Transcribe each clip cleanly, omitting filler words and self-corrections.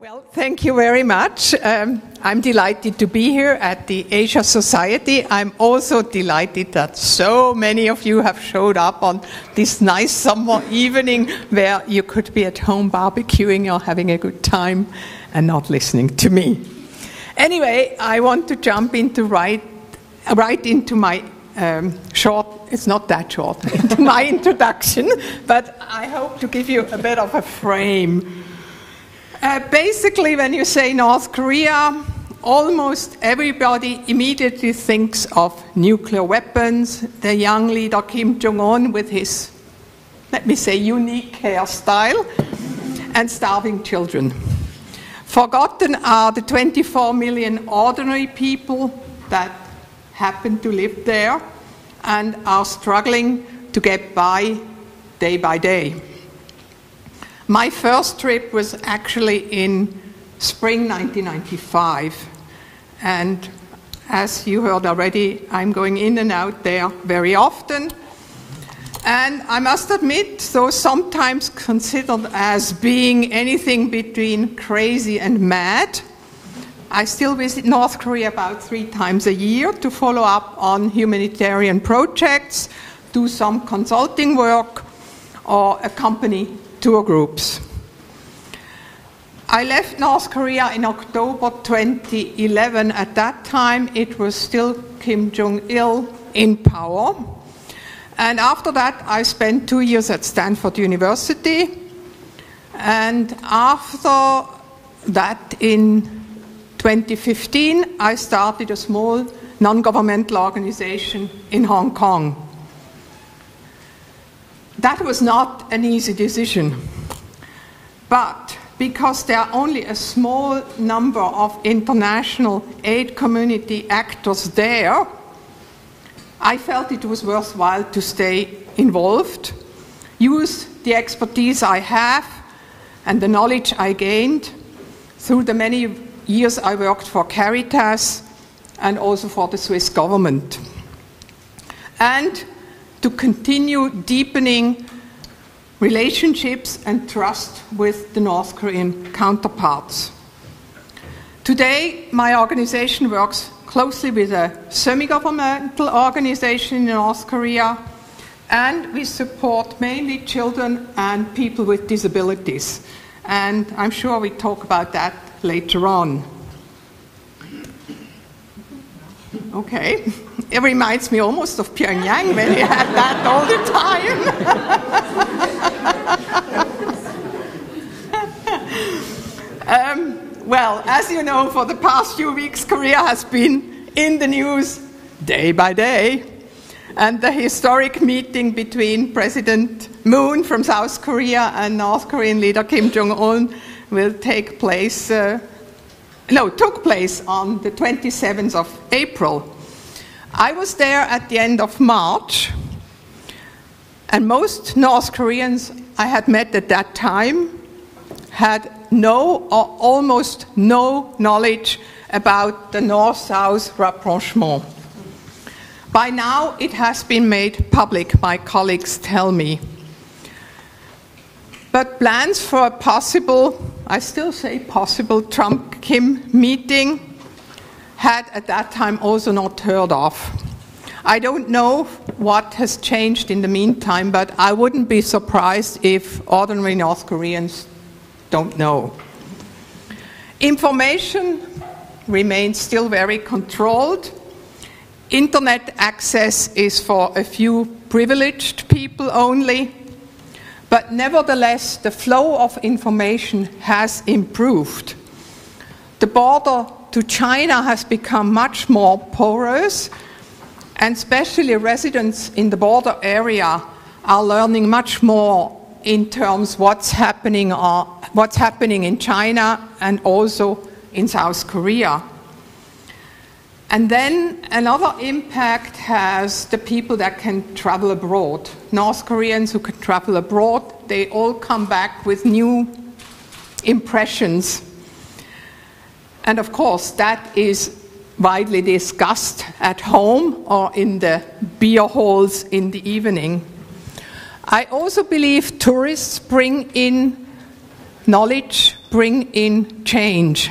Well, thank you very much. I'm delighted to be here at the Asia Society. I'm also delighted that so many of you have showed up on this nice summer evening where you could be at home barbecuing or having a good time and not listening to me. Anyway, I want to jump into right into my short, it's not that short, into my introduction, but I hope to give you a bit of a frame. Basically, when you say North Korea, almost everybody immediately thinks of nuclear weapons, the young leader Kim Jong-un with his, let me say, unique hairstyle, and starving children. Forgotten are the 24 million ordinary people that happen to live there and are struggling to get by day. My first trip was actually in spring 1995, and as you heard already, I'm going in and out there very often. And I must admit, though sometimes considered as being anything between crazy and mad, I still visit North Korea about 3 times a year to follow up on humanitarian projects, do some consulting work, or accompany tour groups. I left North Korea in October 2011. At that time, it was still Kim Jong-il in power. And after that, I spent 2 years at Stanford University. And after that, in 2015, I started a small non-governmental organization in Hong Kong. That was not an easy decision, but because there are only a small number of international aid community actors there, I felt it was worthwhile to stay involved, use the expertise I have and the knowledge I gained through the many years I worked for Caritas and also for the Swiss government, and to continue deepening relationships and trust with the North Korean counterparts. Today, my organization works closely with a semi-governmental organization in North Korea, and we support mainly children and people with disabilities. And I'm sure we talk about that later on. Okay. It reminds me almost of Pyongyang when we had that all the time. Well, as you know, for the past few weeks, Korea has been in the news day by day. And the historic meeting between President Moon from South Korea and North Korean leader Kim Jong-un will took place on the 27th of April. I was there at the end of March, and most North Koreans I had met at that time had no or almost no knowledge about the North-South rapprochement. By now, it has been made public, my colleagues tell me. But plans for a possible, I still say possible, Trump-Kim meeting had at that time also not heard of. I don't know what has changed in the meantime, but I wouldn't be surprised if ordinary North Koreans don't know. Information remains still very controlled. Internet access is for a few privileged people only, but nevertheless the flow of information has improved. The border to China has become much more porous, and especially residents in the border area are learning much more in terms of what's happening in China and also in South Korea. And then another impact has the people that can travel abroad. North Koreans who can travel abroad, they all come back with new impressions. And of course, that is widely discussed at home or in the beer halls in the evening. I also believe tourists bring in knowledge bring in change.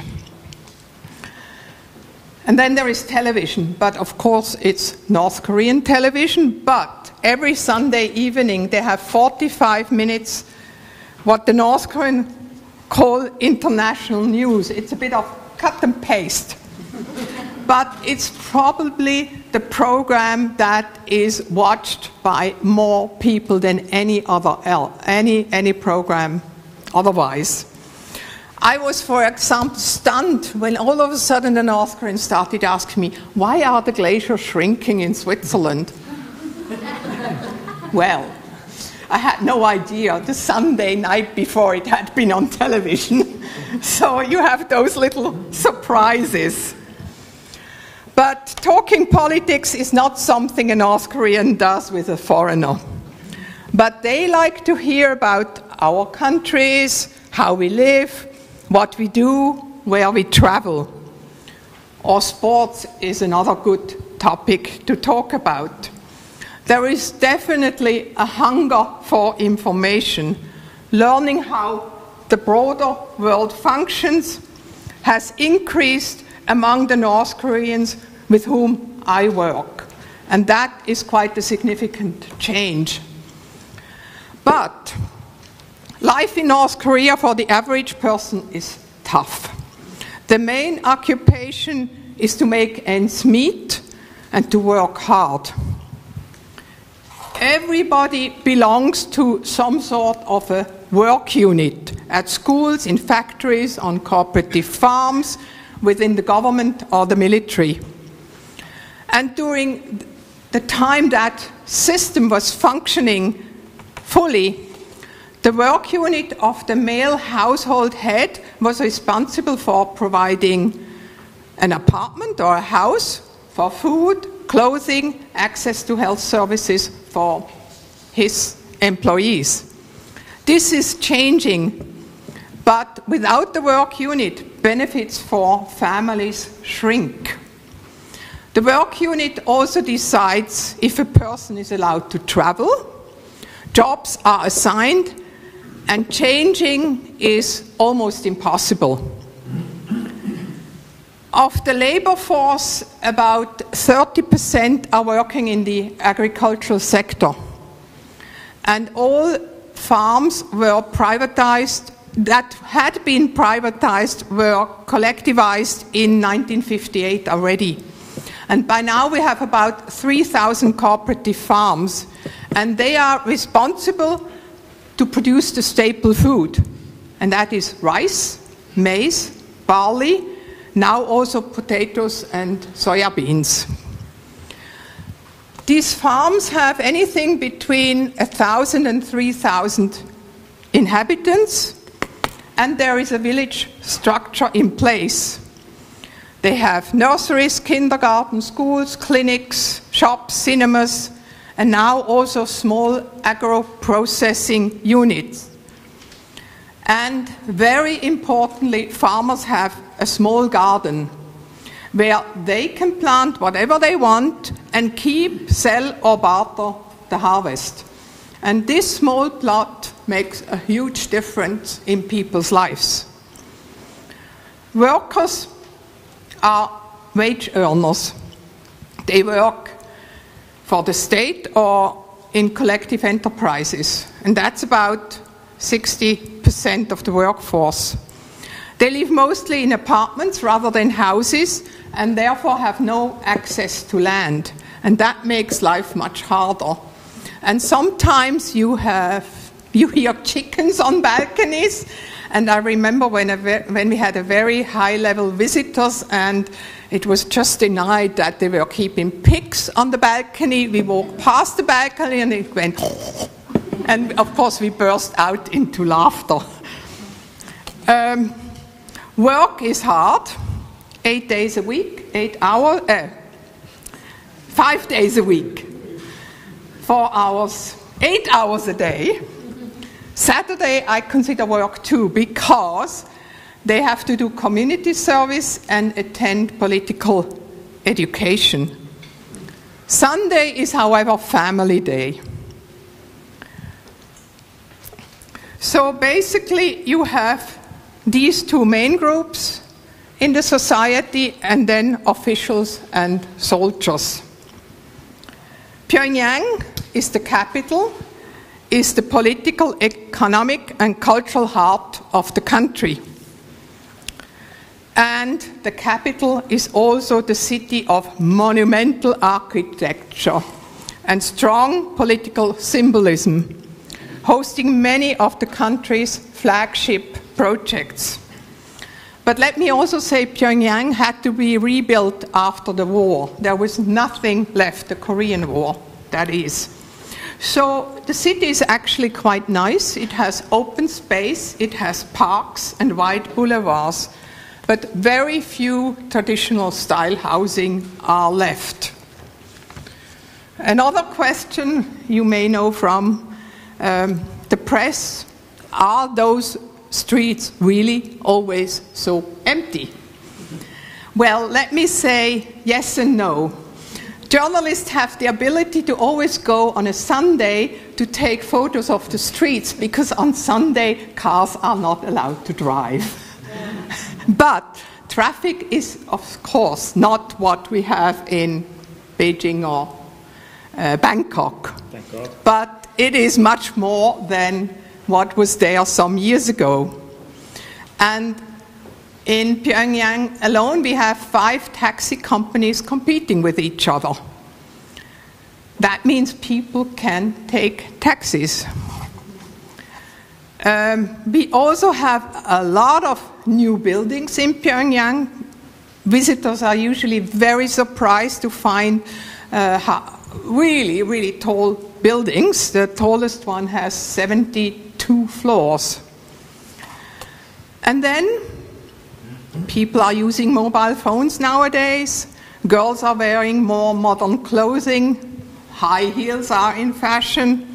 And then there is television, but of course it's North Korean television, but every Sunday evening they have 45 minutes what the North Koreans call international news. It's a bit of cut and paste. But it's probably the program that is watched by more people than any program otherwise. I was, for example, stunned when all of a sudden the North Koreans started asking me, why are the glaciers shrinking in Switzerland? Well, I had no idea. The Sunday night before it had been on television. So you have those little surprises. But talking politics is not something a North Korean does with a foreigner. But they like to hear about our countries, how we live, what we do, where we travel. Or sports is another good topic to talk about. There is definitely a hunger for information. Learning how the broader world functions has increased among the North Koreans with whom I work. And that is quite a significant change. But life in North Korea for the average person is tough. The main occupation is to make ends meet and to work hard. Everybody belongs to some sort of a work unit at schools, in factories, on cooperative farms, within the government or the military. And during the time that system was functioning fully, the work unit of the male household head was responsible for providing an apartment or a house, for food, clothing, access to health services for his employees. This is changing, but without the work unit, benefits for families shrink. The work unit also decides if a person is allowed to travel, jobs are assigned, and changing is almost impossible. Of the labor force, about 30% are working in the agricultural sector. And all farms were privatized, that had been privatized, were collectivized in 1958 already. And by now we have about 3,000 cooperative farms, and they are responsible to produce the staple food. And that is rice, maize, barley, now also potatoes and soya beans. These farms have anything between 1,000 and 3,000 inhabitants, and there is a village structure in place. They have nurseries, kindergarten, schools, clinics, shops, cinemas, and now also small agro-processing units. And very importantly, farmers have a small garden where they can plant whatever they want and keep, sell or barter the harvest. And this small plot makes a huge difference in people's lives. Workers are wage earners. They work for the state or in collective enterprises, and that's about 60% of the workforce. They live mostly in apartments rather than houses, and therefore have no access to land, and that makes life much harder. And sometimes you hear chickens on balconies, and I remember when we had a very high-level visitors, and it was just denied that they were keeping pigs on the balcony. We walked past the balcony, and it went, and of course we burst out into laughter. Work is hard, 8 days a week, 8 hours, 5 days a week, 4 hours, 8 hours a day. Saturday I consider work too, because they have to do community service and attend political education. Sunday is, however, family day. So basically you have these two main groups in the society, and then officials and soldiers. Pyongyang is the capital, is the political, economic, and cultural heart of the country. And the capital is also the city of monumental architecture and strong political symbolism, hosting many of the country's flagship projects. But let me also say Pyongyang had to be rebuilt after the war. There was nothing left, the Korean War, that is. So the city is actually quite nice. It has open space, it has parks and wide boulevards, but very few traditional style housing are left. Another question you may know from the press, are those streets really always so empty? Well, let me say yes and no. Journalists have the ability to always go on a Sunday to take photos of the streets, because on Sunday cars are not allowed to drive. But traffic is, of course, not what we have in Beijing or Bangkok. Thank God. But it is much more than what was there some years ago. And in Pyongyang alone, we have 5 taxi companies competing with each other. That means people can take taxis. We also have a lot of new buildings in Pyongyang. Visitors are usually very surprised to find really, really tall buildings. The tallest one has 72 floors. And then people are using mobile phones nowadays. Girls are wearing more modern clothing. High heels are in fashion.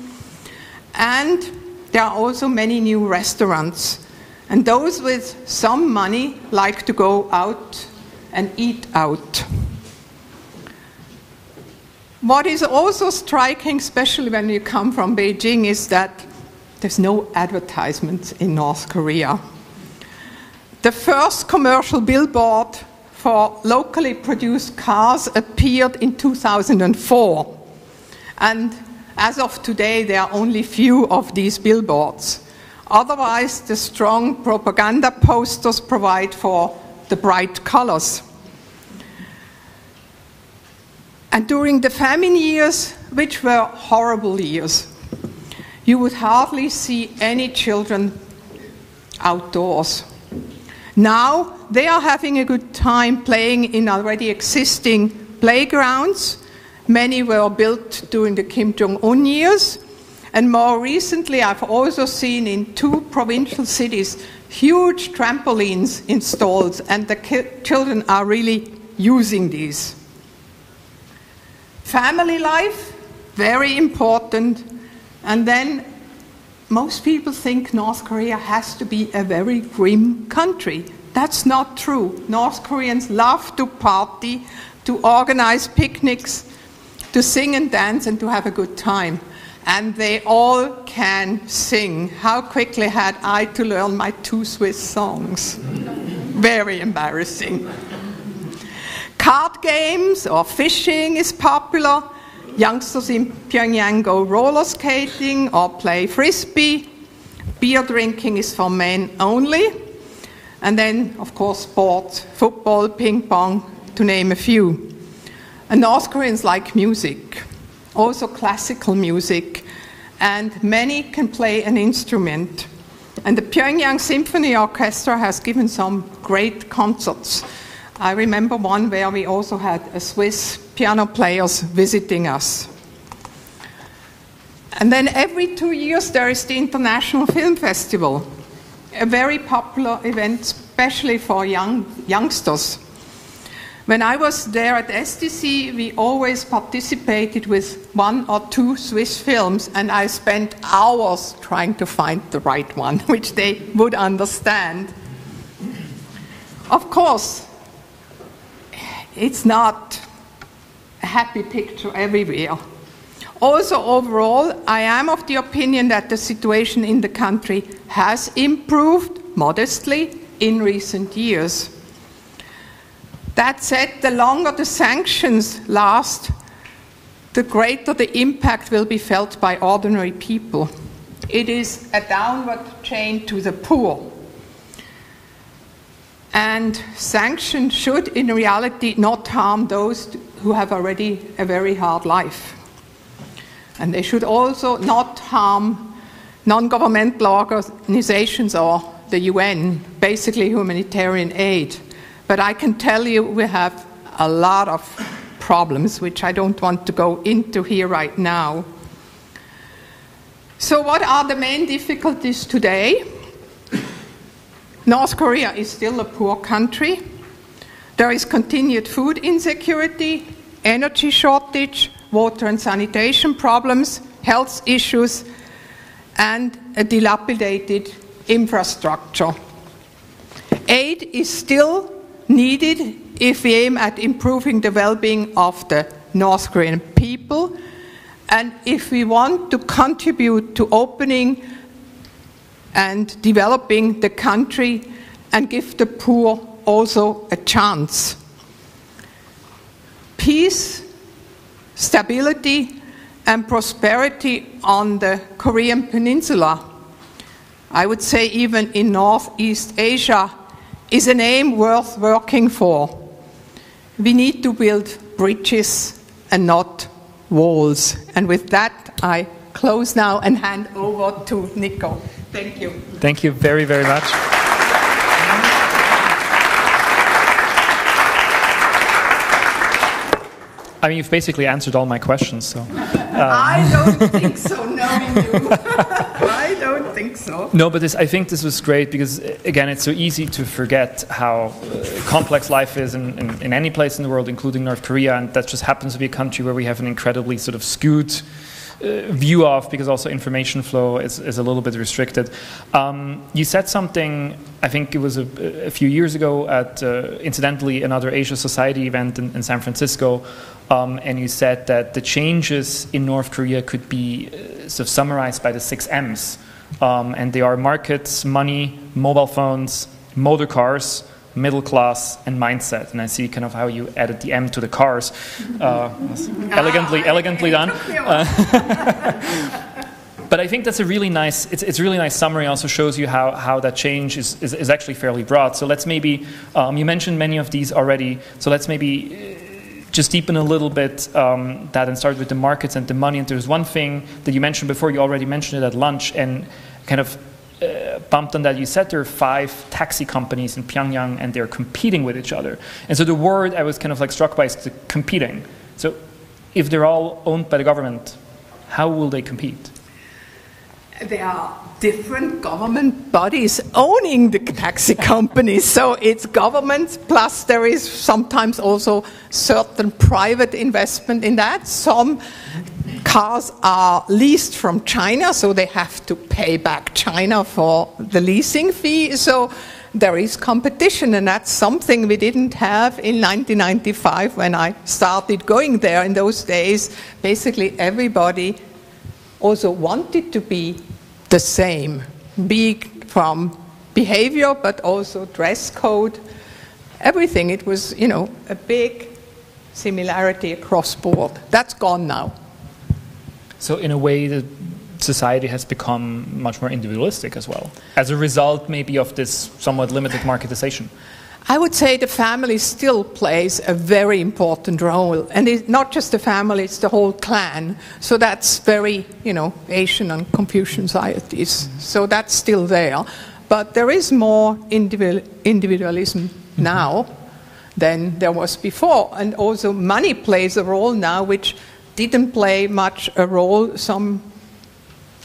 And there are also many new restaurants. And those with some money like to go out and eat out. What is also striking, especially when you come from Beijing, is that there's no advertisements in North Korea. The first commercial billboard for locally produced cars appeared in 2004. And as of today, there are only few of these billboards. Otherwise, the strong propaganda posters provide for the bright colors. And during the famine years, which were horrible years, you would hardly see any children outdoors. Now, they are having a good time playing in already existing playgrounds. Many were built during the Kim Jong-un years. And more recently, I've also seen in 2 provincial cities huge trampolines installed, and the children are really using these. Family life, very important. And then most people think North Korea has to be a very grim country. That's not true. North Koreans love to party, to organize picnics, to sing and dance, and to have a good time. And they all can sing. How quickly had I to learn my 2 Swiss songs? Very embarrassing. Card games or fishing is popular. Youngsters in Pyongyang go roller skating or play frisbee. Beer drinking is for men only. And then, of course, sports, football, ping pong, to name a few. And North Koreans like music, also classical music, and many can play an instrument. And the Pyongyang Symphony Orchestra has given some great concerts. I remember one where we also had a Swiss piano players visiting us. And then every 2 years there is the International Film Festival, a very popular event, especially for youngsters. When I was there at SDC, we always participated with 1 or 2 Swiss films, and I spent hours trying to find the right one, which they would understand. Of course, it's not a happy picture everywhere. Also, overall, I am of the opinion that the situation in the country has improved, modestly in recent years. That said, the longer the sanctions last, the greater the impact will be felt by ordinary people. It is a downward chain to the poor. And sanctions should, in reality, not harm those who have already a very hard life. And they should also not harm non-governmental organizations or the UN, basically humanitarian aid. But I can tell you we have a lot of problems, which I don't want to go into here right now. So what are the main difficulties today? North Korea is still a poor country. There is continued food insecurity, energy shortage, water and sanitation problems, health issues, and a dilapidated infrastructure. Aid is still needed if we aim at improving the well-being of the North Korean people, and if we want to contribute to opening and developing the country and give the poor also a chance. Peace, stability, and prosperity on the Korean Peninsula, I would say even in Northeast Asia, is an aim worth working for. We need to build bridges and not walls. And with that, I close now and hand over to Nico. Thank you. Thank you very, very much. I mean, you've basically answered all my questions, so... I don't think so, knowing you. I don't think so. No, but I think this was great because, again, it's so easy to forget how complex life is in any place in the world, including North Korea, and that just happens to be a country where we have an incredibly sort of skewed view of, because also information flow is a little bit restricted. You said something, I think it was a few years ago at, incidentally, another Asia Society event in San Francisco, and you said that the changes in North Korea could be sort of summarized by the 6 M's. And they are markets, money, mobile phones, motor cars, middle class, and mindset. And I see kind of how you added the M to the cars. Elegantly done. But I think that's a really nice, it's a really nice summary. Also shows you how that change is actually fairly broad. So let's maybe, you mentioned many of these already, so let's maybe just deepen a little bit that and start with the markets and the money. And there's one thing that you mentioned before, you already mentioned it at lunch, and kind of bumped on that. You said there are 5 taxi companies in Pyongyang and they're competing with each other. And so the word I was kind of like struck by is the competing. So if they're all owned by the government, how will they compete? There are different government bodies owning the taxi companies. So it's government, plus there is sometimes also certain private investment in that. Some cars are leased from China, so they have to pay back China for the leasing fee. So there is competition, and that's something we didn't have in 1995 when I started going there. In those days, basically everybody also wanted to be the same, be from behavior, but also dress code, everything. It was, you know, a big similarity across board. That's gone now. So in a way, the society has become much more individualistic as well, as a result maybe of this somewhat limited marketization. I would say the family still plays a very important role. And it's not just the family, it's the whole clan. So that's very, you know, Asian and Confucian societies. So that's still there. But there is more individualism now than there was before. And also money plays a role now, which didn't play much a role some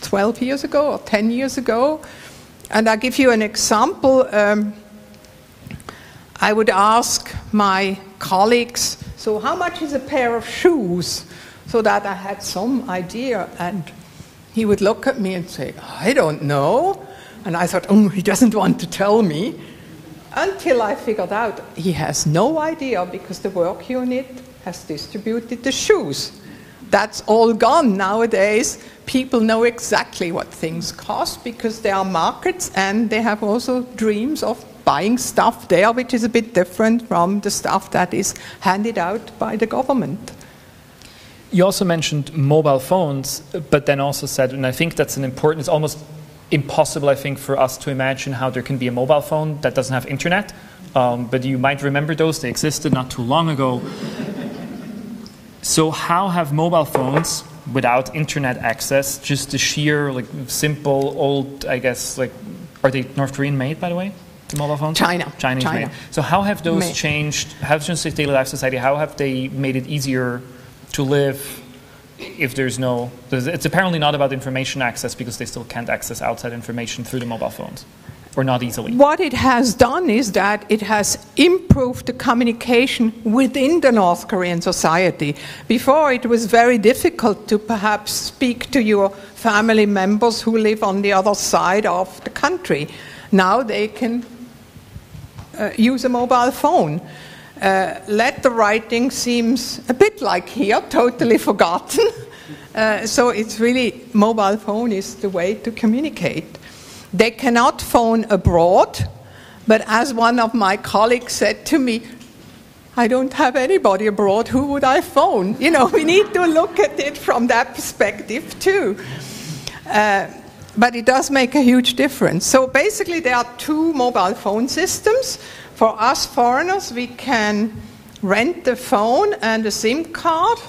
12 years ago or 10 years ago. And I'll give you an example. I would ask my colleagues, so how much is a pair of shoes? So that I had some idea, and he would look at me and say, I don't know. And I thought, he doesn't want to tell me. Until I figured out he has no idea, because the work unit has distributed the shoes. that's all gone. Nowadays, people know exactly what things cost because there are markets and they have also dreams of buying stuff there, which is a bit different from the stuff that is handed out by the government. You also mentioned mobile phones, but then also said, and I think that's an important, it's almost impossible, I think, for us to imagine how there can be a mobile phone that doesn't have internet. But you might remember those, they existed not too long ago. So how have mobile phones without internet access, just the sheer, like, simple, old, I guess, like, are they North Korean made, by the way, the mobile phones? Chinese made. So how have those changed, how have changed daily life society, how have they made it easier to live if there's no, it's apparently not about information access because they still can't access outside information through the mobile phones, or not easily. What it has done is that it has improved the communication within the North Korean society. Before, it was very difficult to perhaps speak to your family members who live on the other side of the country. Now they can use a mobile phone. Letter writing seems a bit like here, totally forgotten. So it's really, mobile phone is the way to communicate. They cannot phone abroad, but as one of my colleagues said to me, I don't have anybody abroad, who would I phone? You know, we need to look at it from that perspective too. But it does make a huge difference. So basically there are two mobile phone systems. For us foreigners, we can rent the phone and a SIM card,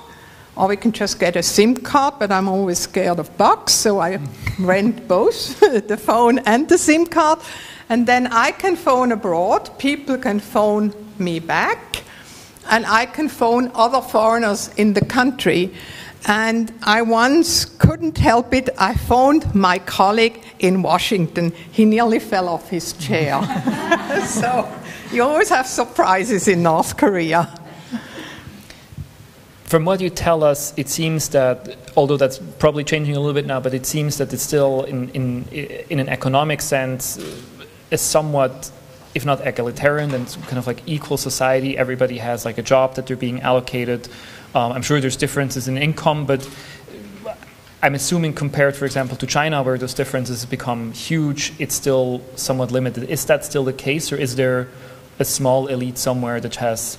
or we can just get a SIM card, but I'm always scared of bugs, so I rent both, the phone and the SIM card. And then I can phone abroad, people can phone me back, and I can phone other foreigners in the country. And I once couldn't help it, I phoned my colleague in Washington. He nearly fell off his chair. So you always have surprises in North Korea. From what you tell us, it seems that, although that's probably changing a little bit now, but it seems that it's still, in an economic sense, a somewhat, if not egalitarian, then kind of like equal society. Everybody has like a job that they're being allocated. I'm sure there's differences in income, but I'm assuming compared, for example, to China, where those differences become huge, it's still somewhat limited. Is that still the case, or is there a small elite somewhere that has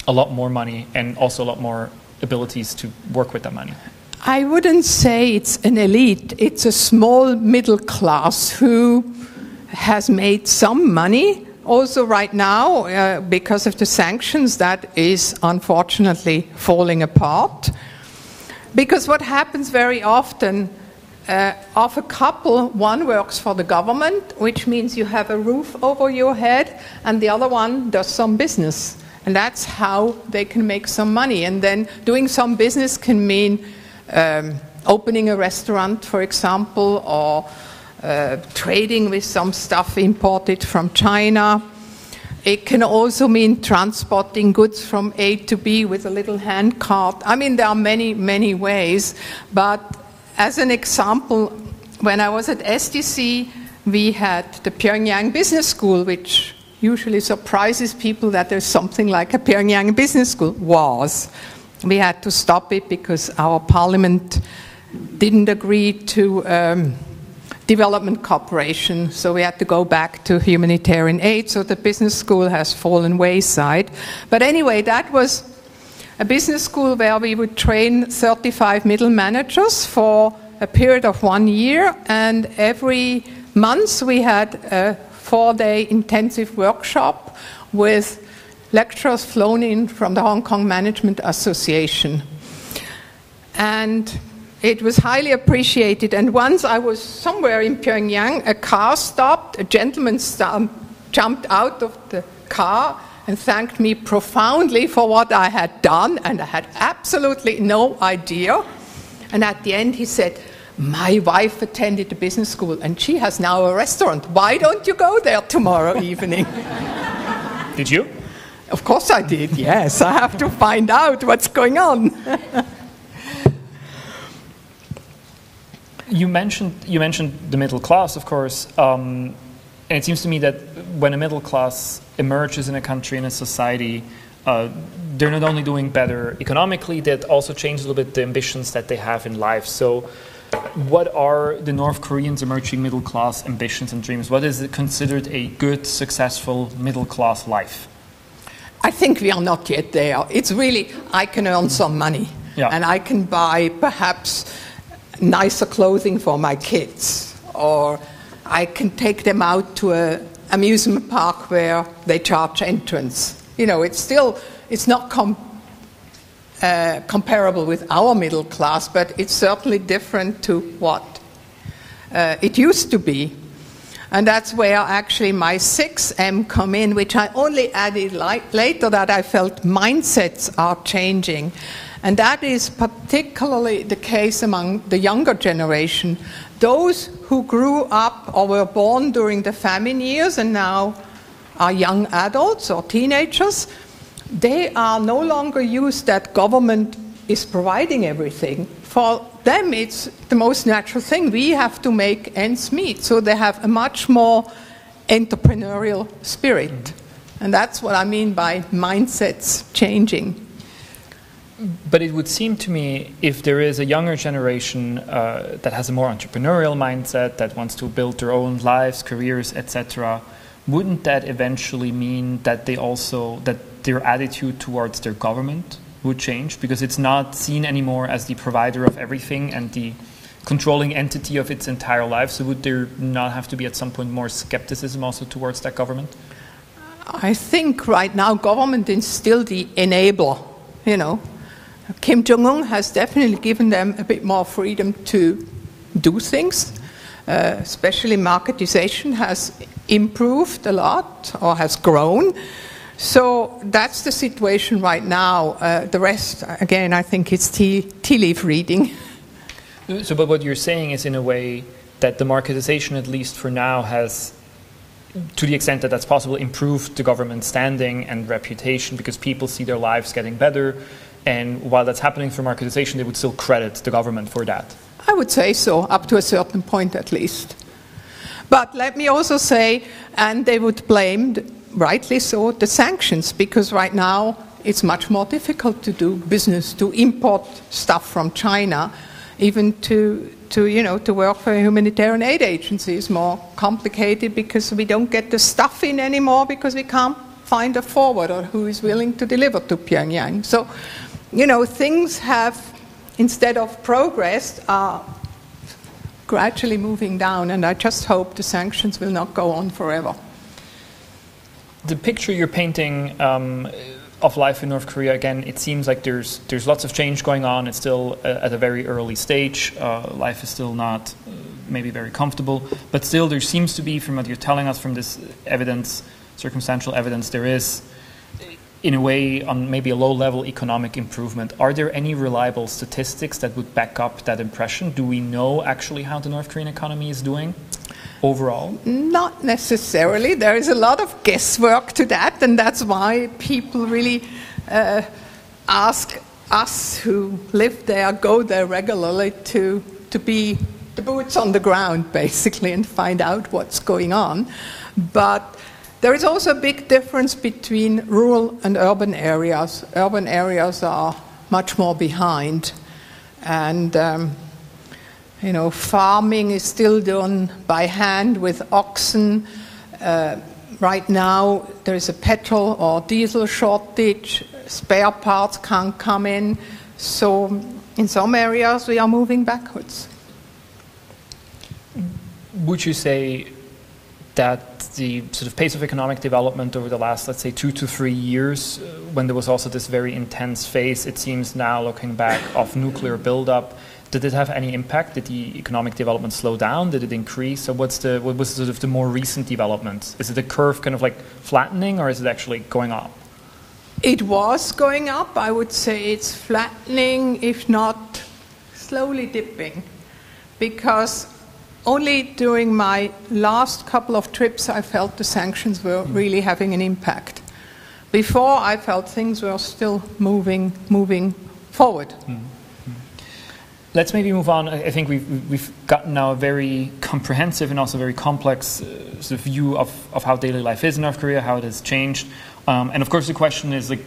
a lot more money and also a lot more abilities to work with that money? I wouldn't say it's an elite. It's a small middle class who has made some money. Also right now, because of the sanctions, that is unfortunately falling apart. Because what happens very often, of a couple, one works for the government, which means you have a roof over your head, and the other one does some business. And that's how they can make some money. And then doing some business can mean opening a restaurant, for example, or trading with some stuff imported from China. It can also mean transporting goods from A to B with a little hand cart. I mean, there are many, many ways. But as an example, when I was at SDC, we had the Pyongyang Business School, which usually surprises people that there's something like a Pyongyang Business School. We had to stop it because our parliament didn't agree to development cooperation, so we had to go back to humanitarian aid, so the business school has fallen wayside. But anyway, that was a business school where we would train 35 middle managers for a period of 1 year, and every month we had a 4-day intensive workshop with lecturers flown in from the Hong Kong Management Association. And it was highly appreciated. And once I was somewhere in Pyongyang, a car stopped, a gentleman jumped out of the car and thanked me profoundly for what I had done, and I had absolutely no idea. And at the end he said, my wife attended the business school and she has now a restaurant. Why don't you go there tomorrow evening? Did you? Of course I did, yes. I have to find out what's going on. You mentioned the middle class, of course, and it seems to me that when a middle class emerges in a country, in a society, they're not only doing better economically, that also change a little bit the ambitions that they have in life. So what are the North Koreans' emerging middle class ambitions and dreams? What is considered a good, successful middle class life? I think we are not yet there. It's really, I can earn some money, and I can buy perhaps nicer clothing for my kids, or I can take them out to an amusement park where they charge entrance. You know, it's not comparable with our middle class, but it's certainly different to what it used to be. And that's where actually my 6M come in, which I only added later, that I felt mindsets are changing. And that is particularly the case among the younger generation. Those who grew up or were born during the famine years and now are young adults or teenagers, they are no longer used that government is providing everything. For them, it's the most natural thing. We have to make ends meet. So they have a much more entrepreneurial spirit. And that's what I mean by mindsets changing. But it would seem to me, if there is a younger generation that has a more entrepreneurial mindset, that wants to build their own lives, careers, etc., wouldn't that eventually mean that that their attitude towards their government would change? Because it's not seen anymore as the provider of everything and the controlling entity of its entire life. So would there not have to be at some point more skepticism also towards that government? I think right now government is still the enabler, you know. Kim Jong-un has definitely given them a bit more freedom to do things. Especially marketization has improved a lot or has grown. So that's the situation right now. The rest, again, I think it's tea leaf reading. So, but what you're saying is, in a way, that the marketization, at least for now, has, to the extent that that's possible, improved the government's standing and reputation because people see their lives getting better. And while that's happening through marketization, they would still credit the government for that. I would say so, up to a certain point at least. But let me also say, and they would blame, rightly so, the sanctions, because right now it's much more difficult to do business, to import stuff from China, even to work for a humanitarian aid agency is more complicated because we don't get the stuff in anymore because we can't find a forwarder who is willing to deliver to Pyongyang. So, things have, instead of progressed, are gradually moving down, and I just hope the sanctions will not go on forever. The picture you're painting of life in North Korea, again, it seems like there's lots of change going on. It's still at a very early stage. Life is still not maybe very comfortable, but still there seems to be, from what you're telling us, from this evidence, circumstantial evidence, there is, in a way, on maybe a low-level economic improvement. Are there any reliable statistics that would back up that impression? Do we know actually how the North Korean economy is doing overall? Not necessarily. There is a lot of guesswork to that, and that's why people really ask us who live there, go there regularly, to be the boots on the ground, basically, and find out what's going on. But there is also a big difference between rural and urban areas. Urban areas are much more behind. And, farming is still done by hand with oxen. Right now, there is a petrol or diesel shortage. Spare parts can't come in. So in some areas, we are moving backwards. Would you say that the sort of pace of economic development over the last, let's say, 2 to 3 years, when there was also this very intense phase, it seems now, looking back, of nuclear buildup, did it have any impact? Did the economic development slow down? Did it increase? So what was sort of the more recent development? Is it a curve kind of like flattening, or is it actually going up? It was going up. I would say it's flattening, if not slowly dipping, because only during my last couple of trips I felt the sanctions were really having an impact. Before, I felt things were still moving forward. let's maybe move on. I think we've gotten now a very comprehensive and also very complex sort of view of how daily life is in North Korea, how it has changed, and of course the question is like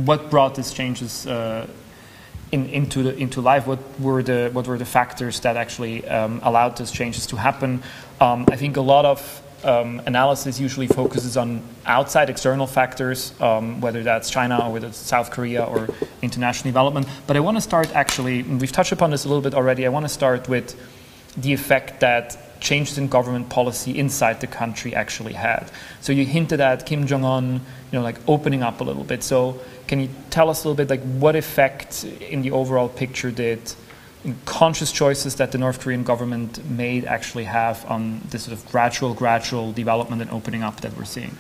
what brought these changes into life? What were the factors that actually allowed these changes to happen? I think a lot of analysis usually focuses on outside external factors, whether that's China or whether it's South Korea or international development. But I want to start actually, and we've touched upon this a little bit already, I want to start with the effect that changes in government policy inside the country actually had. So you hinted at Kim Jong-un, like opening up a little bit. So can you tell us a little bit like what effect in the overall picture did conscious choices that the North Korean government made actually have on this sort of gradual development and opening up that we're seeing?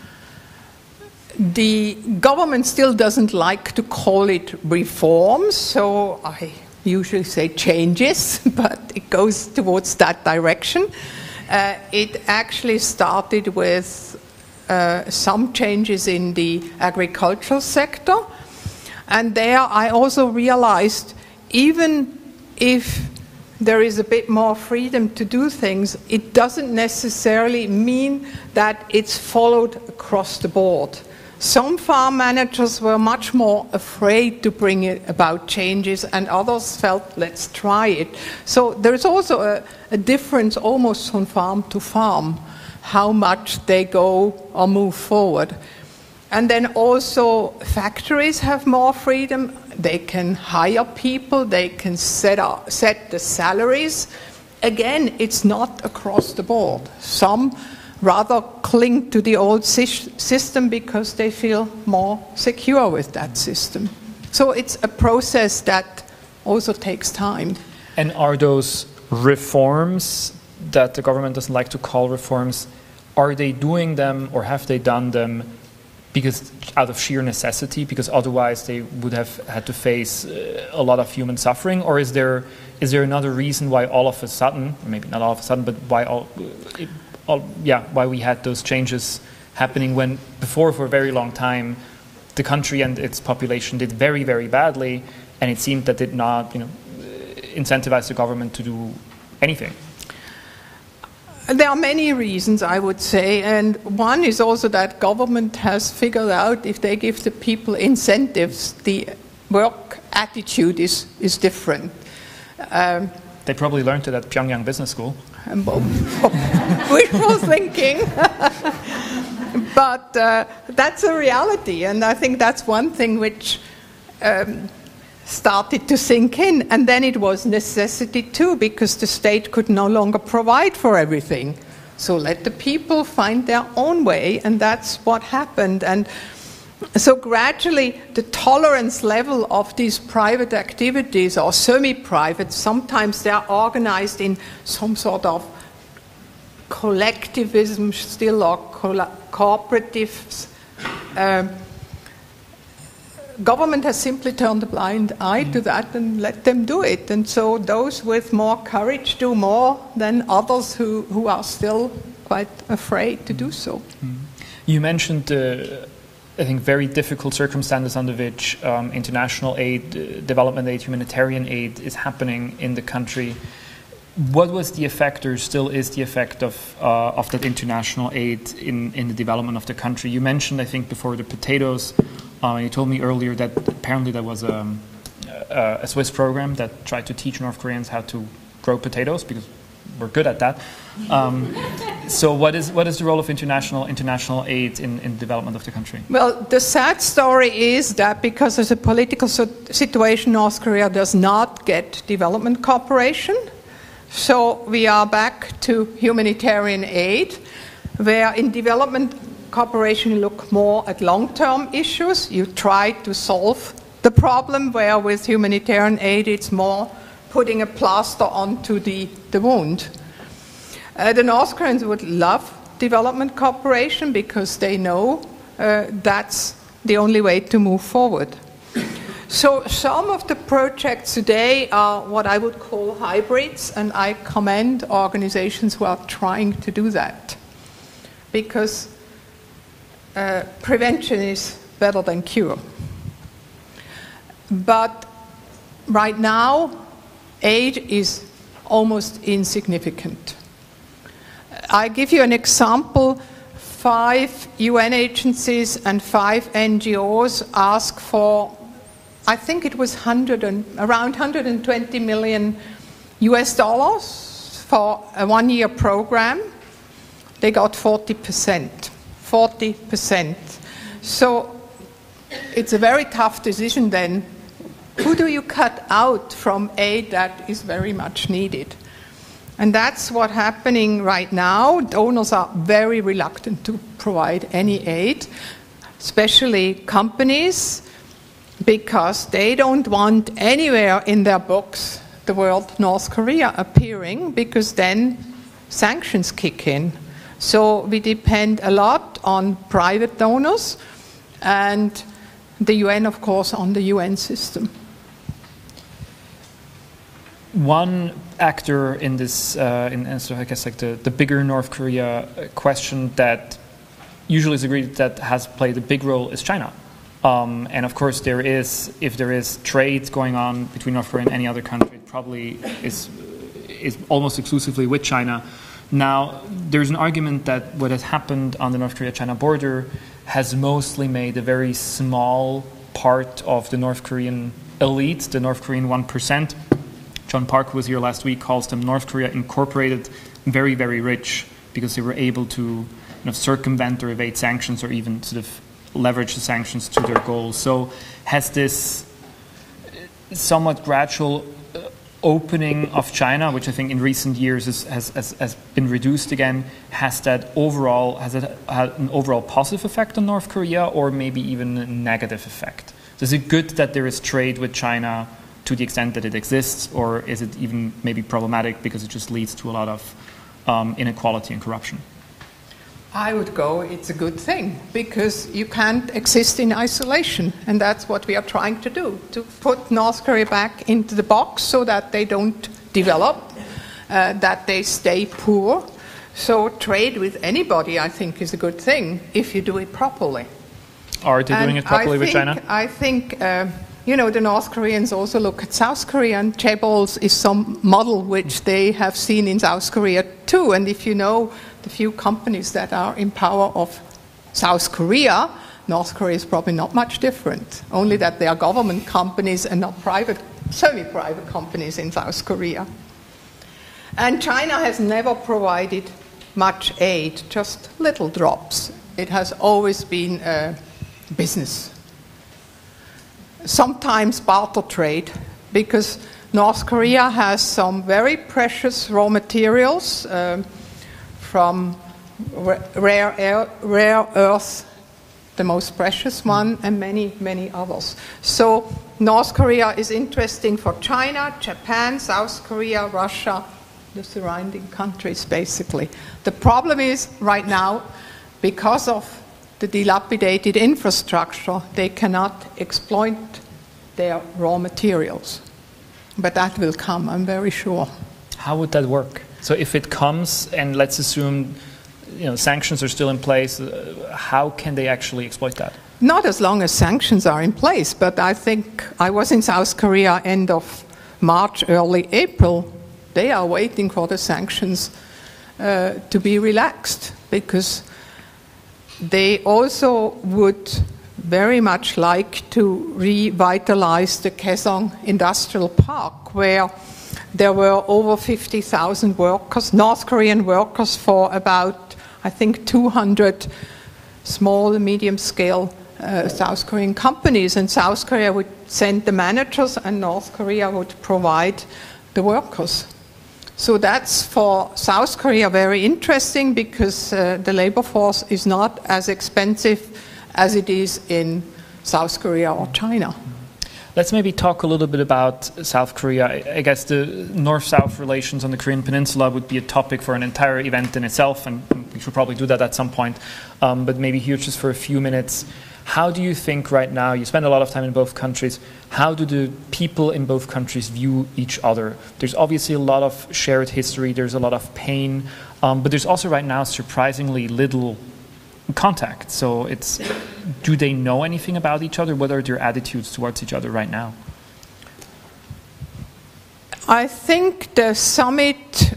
The government still doesn't like to call it reforms, so I usually say changes, but it goes towards that direction. It actually started with some changes in the agricultural sector, and there I also realized even if there is a bit more freedom to do things, it doesn't necessarily mean that it's followed across the board. Some farm managers were much more afraid to bring about changes, and others felt, let's try it. So there's also a difference almost from farm to farm, how much they go or move forward. And then also factories have more freedom. They can hire people, they can set the salaries. Again, it's not across the board. Some rather cling to the old system because they feel more secure with that system. So it's a process that also takes time. And are those reforms that the government doesn't like to call reforms, are they doing them or have they done them because out of sheer necessity, because otherwise they would have had to face a lot of human suffering? Or is there another reason why all of a sudden, or maybe not all of a sudden, but why we had those changes happening when before, for a very long time, the country and its population did very, very badly, and it seemed that did not incentivize the government to do anything? There are many reasons, I would say, and one is also that government has figured out if they give the people incentives, the work attitude is different. They probably learned it at Pyongyang Business School. Wishful thinking. But that's a reality, and I think that's one thing which started to sink in, and then it was necessity too, because the state could no longer provide for everything. So let the people find their own way, and that's what happened. And so gradually the tolerance level of these private activities, or semi-private, sometimes they're organized in some sort of collectivism still, or cooperatives. Government has simply turned a blind eye to that and let them do it. And so those with more courage do more than others who are still quite afraid to do so. You mentioned, I think, very difficult circumstances under which international aid, development aid, humanitarian aid is happening in the country. What was the effect, or still is the effect, of that international aid in the development of the country? You mentioned, I think, before the potatoes. You told me earlier that apparently there was a Swiss program that tried to teach North Koreans how to grow potatoes, because we're good at that. So what is the role of international aid in the development of the country? Well, the sad story is that because of the political situation, North Korea does not get development cooperation. So we are back to humanitarian aid, where in development cooperation you look more at long-term issues. You try to solve the problem, where with humanitarian aid it's more putting a plaster onto the wound. The North Koreans would love development cooperation because they know that's the only way to move forward. So some of the projects today are what I would call hybrids, and I commend organizations who are trying to do that, because prevention is better than cure. But right now, aid is almost insignificant. I give you an example. 5 UN agencies and 5 NGOs ask for, I think it was around 120 million US dollars for a 1-year program. They got 40%. 40%. So it's a very tough decision then. Who do you cut out from aid that is very much needed? And that's what's happening right now. Donors are very reluctant to provide any aid, especially companies, because they don't want anywhere in their books the word North Korea appearing, because then sanctions kick in. So we depend a lot on private donors and the UN, of course, on the UN system. One actor in this, so I guess like the bigger North Korea question that usually is agreed that has played a big role is China. And of course, if there is trade going on between North Korea and any other country, it probably is almost exclusively with China. Now, there's an argument that what has happened on the North Korea-China border has mostly made a very small part of the North Korean elite, the North Korean 1%. John Park, who was here last week, calls them North Korea Incorporated, very, very rich, because they were able to circumvent or evade sanctions or even sort of leverage the sanctions to their goals. So has this somewhat gradual opening of China, which I think in recent years has been reduced again, has it had an overall positive effect on North Korea, or maybe even a negative effect? So is it good that there is trade with China to the extent that it exists, or is it even maybe problematic because it just leads to a lot of inequality and corruption? I would go, it's a good thing, because you can't exist in isolation, and that's what we are trying to do, to put North Korea back into the box so that they don't develop, that they stay poor. So trade with anybody, I think, is a good thing if you do it properly. Are they doing it properly with China? I think the North Koreans also look at South Korea, and chaebols is some model which they have seen in South Korea too. And if you know the few companies that are in power of South Korea, North Korea is probably not much different, only that they are government companies and not private, semi-private companies in South Korea. And China has never provided much aid, just little drops. It has always been a business. Sometimes barter trade, because North Korea has some very precious raw materials from rare earth, the most precious one, and many, many others. So North Korea is interesting for China, Japan, South Korea, Russia, the surrounding countries, basically. The problem is, right now, because of the dilapidated infrastructure, they cannot exploit their raw materials. But that will come, I'm very sure. How would that work? So if it comes, and let's assume sanctions are still in place, how can they actually exploit that? Not as long as sanctions are in place, but I think I was in South Korea end of March, early April. They are waiting for the sanctions to be relaxed, because they also would very much like to revitalize the Kaesong Industrial Park, where there were over 50,000 workers, North Korean workers, for about, I think, 200 small and medium-scale South Korean companies. And South Korea would send the managers, and North Korea would provide the workers. So that's for South Korea very interesting, because the labor force is not as expensive as it is in South Korea or China. Let's maybe talk a little bit about South Korea. I guess the North-South relations on the Korean Peninsula would be a topic for an entire event in itself, and we should probably do that at some point. But maybe here just for a few minutes, how do you think right now, you spend a lot of time in both countries, how do the people in both countries view each other? There's obviously a lot of shared history, there's a lot of pain, but there's also right now surprisingly little contact. So do they know anything about each other? What are their attitudes towards each other right now? I think the summit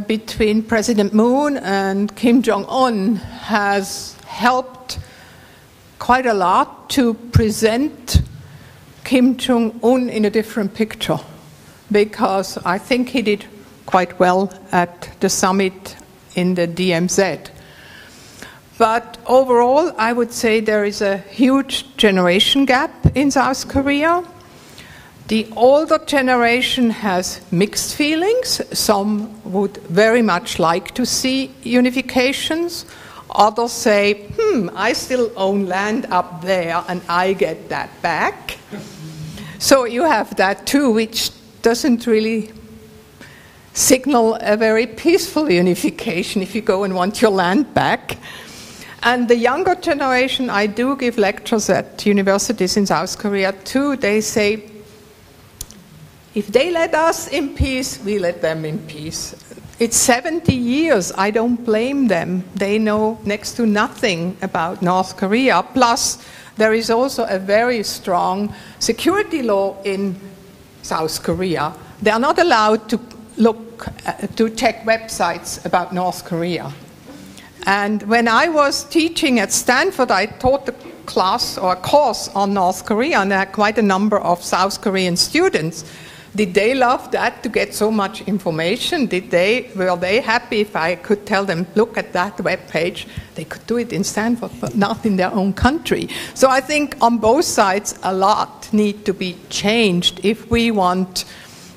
between President Moon and Kim Jong-un has helped quite a lot to present Kim Jong-un in a different picture, because I think he did quite well at the summit in the DMZ. But overall, I would say there is a huge generation gap in South Korea. The older generation has mixed feelings. Some would very much like to see unifications. Others say, I still own land up there and I get that back. So you have that too, which doesn't really signal a very peaceful unification if you go and want your land back. And the younger generation, I do give lectures at universities in South Korea too, they say, if they let us in peace, we let them in peace. It's 70 years, I don't blame them. They know next to nothing about North Korea. Plus, there is also a very strong security law in South Korea. They are not allowed to to check websites about North Korea. And when I was teaching at Stanford, I taught a class or a course on North Korea, and I had quite a number of South Korean students. Did they love that, to get so much information? Were they happy if I could tell them, look at that web page? They could do it in Stanford, but not in their own country. So I think on both sides, a lot need to be changed if we want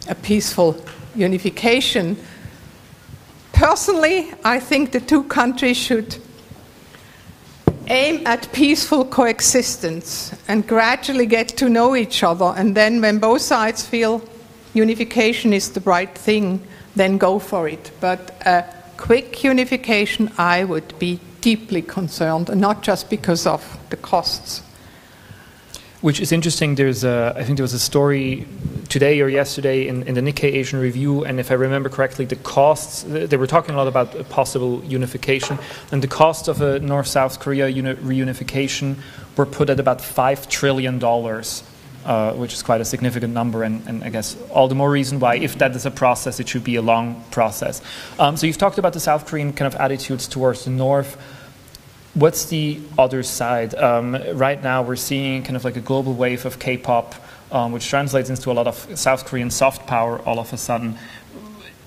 a peaceful unification. Personally, I think the two countries should aim at peaceful coexistence and gradually get to know each other. And then when both sides feel unification is the right thing, then go for it. But a quick unification, I would be deeply concerned, and not just because of the costs. Which is interesting. I think there was a story today or yesterday in the Nikkei Asian Review, and if I remember correctly, the costs, they were talking a lot about a possible unification, and the cost of a North-South Korea reunification were put at about $5 trillion. Which is quite a significant number, and I guess all the more reason why, if that is a process, it should be a long process. So you've talked about the South Korean kind of attitudes towards the North. What's the other side? Right now we're seeing kind of like a global wave of K-pop, which translates into a lot of South Korean soft power all of a sudden.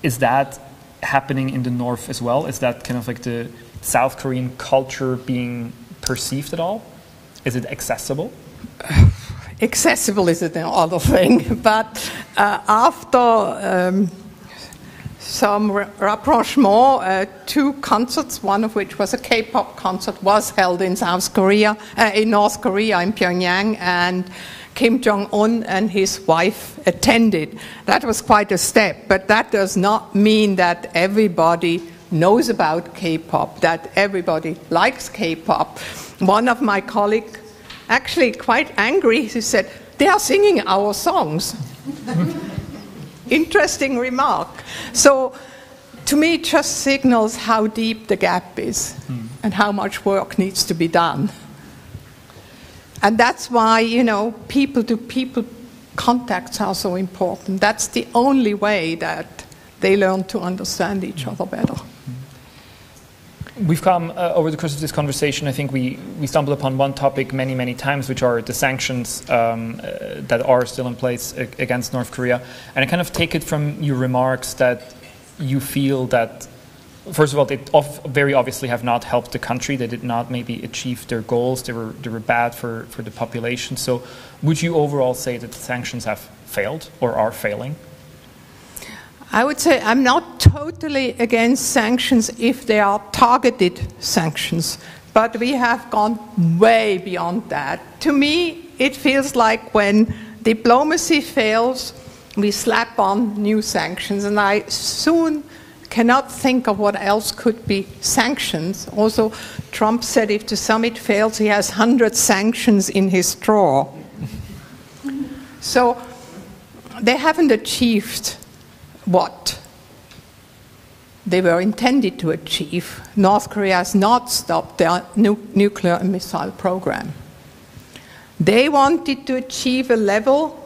Is that happening in the North as well? Is that kind of like the South Korean culture being perceived at all? Is it accessible? Accessible is another thing, but after some rapprochement, two concerts, one of which was a K-pop concert, was held in South Korea, in North Korea, in Pyongyang, and Kim Jong-un and his wife attended. That was quite a step, but that does not mean that everybody knows about K-pop, that everybody likes K-pop. One of my colleagues, actually quite angry, he said, they are singing our songs. Interesting remark. So to me it just signals how deep the gap is and how much work needs to be done. And that's why, you know, people-to-people contacts are so important. That's the only way that they learn to understand each other better. We've come, over the course of this conversation, I think we stumbled upon one topic many, many times, which are the sanctions that are still in place against North Korea. And I kind of take it from your remarks that you feel that, first of all, they very obviously have not helped the country. They did not maybe achieve their goals. They were bad for the population. So would you overall say that the sanctions have failed or are failing? I would say I'm not totally against sanctions if they are targeted sanctions, but we have gone way beyond that. To me, it feels like when diplomacy fails, we slap on new sanctions, and I soon cannot think of what else could be sanctions. Also, Trump said if the summit fails, he has 100 sanctions in his drawer. So they haven't achieved what they were intended to achieve. North Korea has not stopped their nuclear and missile program. They wanted to achieve a level.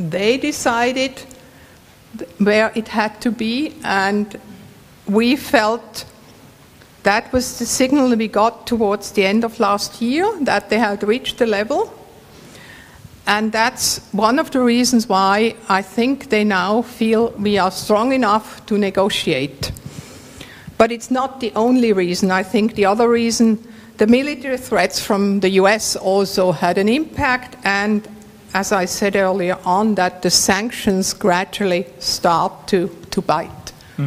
They decided where it had to be, and we felt that was the signal we got towards the end of last year, that they had reached the level. And that's one of the reasons why I think they now feel we are strong enough to negotiate. But it's not the only reason. I think the other reason, the military threats from the US also had an impact, and as I said earlier on, that the sanctions gradually start to bite.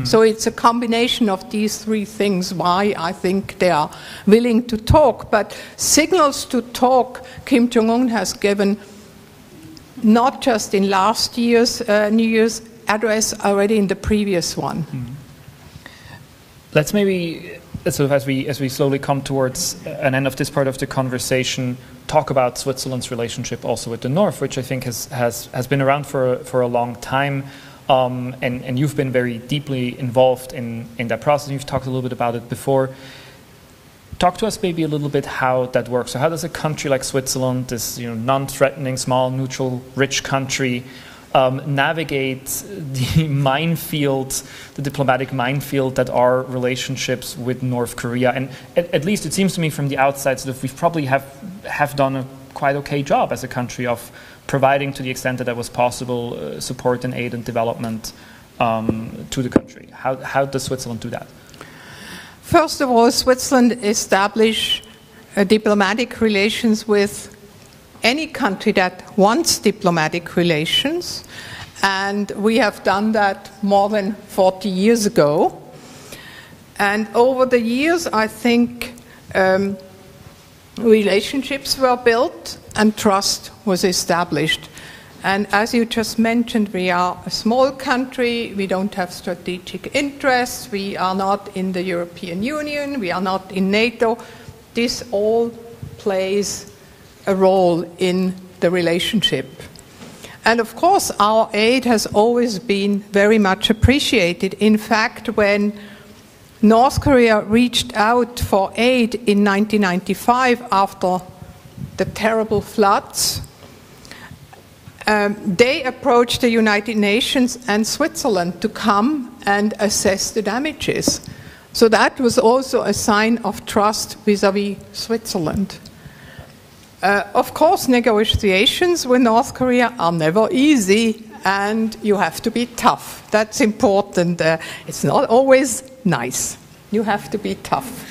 So it's a combination of these three things why I think they are willing to talk. But signals to talk, Kim Jong-un has given not just in last year's New Year's address, already in the previous one. Let's maybe, sort of as we slowly come towards an end of this part of the conversation, talk about Switzerland's relationship also with the North, which I think has been around for a long time, and you've been very deeply involved in that process. You've talked a little bit about it before. Talk to us maybe a little bit how that works. So how does a country like Switzerland, this non-threatening, small, neutral, rich country, navigate the minefield, the diplomatic minefield that are relationships with North Korea? And at least it seems to me from the outside that we probably have done a quite okay job as a country of providing, to the extent that was possible, support and aid and development to the country. How does Switzerland do that? First of all, Switzerland established diplomatic relations with any country that wants diplomatic relations, and we have done that more than 40 years ago. And over the years, I think relationships were built and trust was established. And as you just mentioned, we are a small country, we don't have strategic interests, we are not in the European Union, we are not in NATO. This all plays a role in the relationship. And of course, our aid has always been very much appreciated. In fact, when North Korea reached out for aid in 1995 after the terrible floods, they approached the United Nations and Switzerland to come and assess the damages. So that was also a sign of trust vis-à-vis Switzerland. Of course, negotiations with North Korea are never easy, and you have to be tough. That's important. It's not always nice. You have to be tough.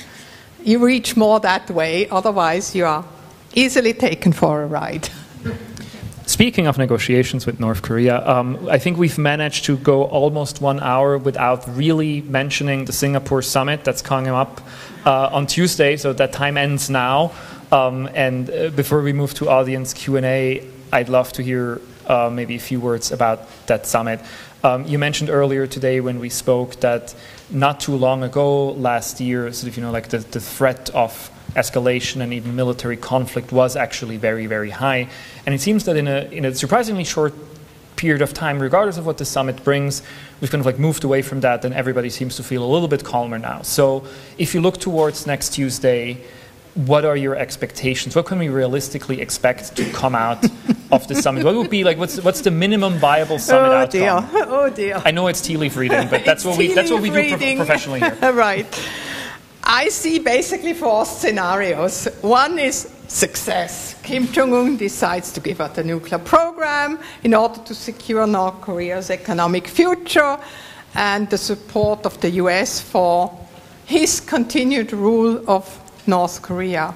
You reach more that way, otherwise you are easily taken for a ride. Speaking of negotiations with North Korea, I think we've managed to go almost 1 hour without really mentioning the Singapore summit that's coming up on Tuesday, so that time ends now. And before we move to audience Q&A, I'd love to hear maybe a few words about that summit. You mentioned earlier today when we spoke that not too long ago, last year, sort of, like the threat of escalation and even military conflict was actually very, very high. And it seems that in a surprisingly short period of time, regardless of what the summit brings, we've kind of moved away from that, and everybody seems to feel a little bit calmer now. So if you look towards next Tuesday, what are your expectations? What can we realistically expect to come out of the summit? What would be what's the minimum viable summit outcome? Oh dear. I know it's tea leaf reading, but that's what we do professionally here. Right. I see basically 4 scenarios. One is success. Kim Jong-un decides to give up the nuclear program in order to secure North Korea's economic future and the support of the US for his continued rule of North Korea.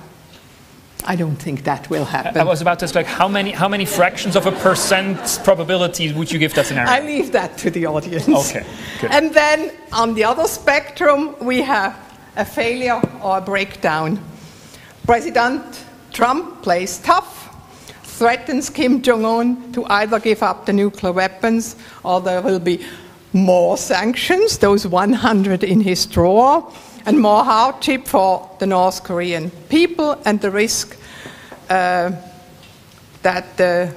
I don't think that will happen. I was about to ask, how many fractions of a percent probability would you give that scenario? I leave that to the audience. Okay, good. And then on the other spectrum, we have a failure or a breakdown. President Trump plays tough, threatens Kim Jong-un to either give up the nuclear weapons or there will be more sanctions, those 100 in his drawer, and more hardship for the North Korean people, and the risk that the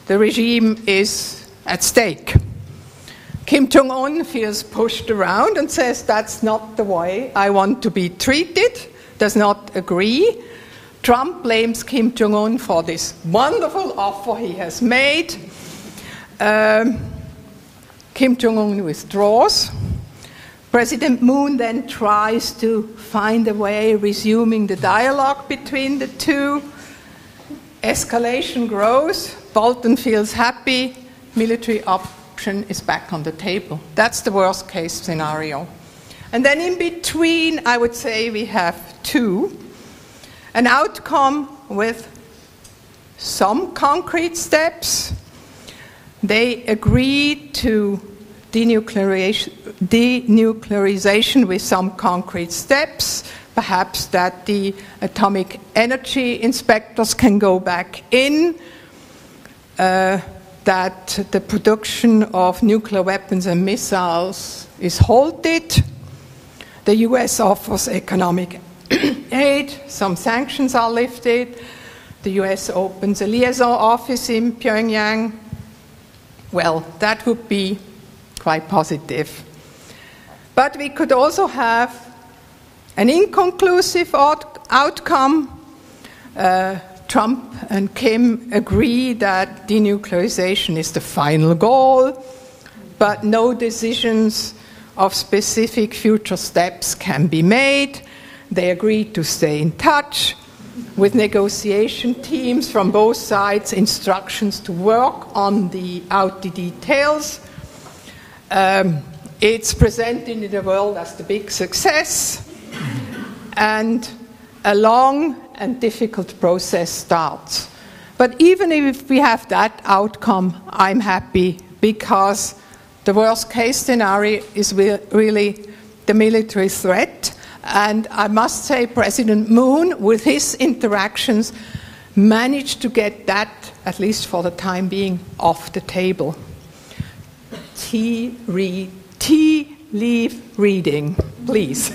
regime is at stake. Kim Jong-un feels pushed around and says, that's not the way I want to be treated, does not agree. Trump blames Kim Jong-un for this wonderful offer he has made. Kim Kim Jong-un withdraws. President Moon then tries to find a way resuming the dialogue between the two. Escalation grows. Bolton feels happy. Military option is back on the table. That's the worst case scenario. And then in between, I would say we have two. An outcome with some concrete steps. They agreed to denuclearization with some concrete steps. Perhaps that the atomic energy inspectors can go back in. That the production of nuclear weapons and missiles is halted. The US offers economic aid, some sanctions are lifted. The US opens a liaison office in Pyongyang. Well, that would be quite positive. But we could also have an inconclusive outcome. Trump and Kim agree that denuclearization is the final goal, but no decisions of specific future steps can be made. They agreed to stay in touch with negotiation teams from both sides, instructions to work on the details. It's presented in the world as the big success, and a long and difficult process starts. But even if we have that outcome, I'm happy, because the worst case scenario is really the military threat. And I must say President Moon, with his interactions, managed to get that, at least for the time being, off the table. Tea leaf reading, please.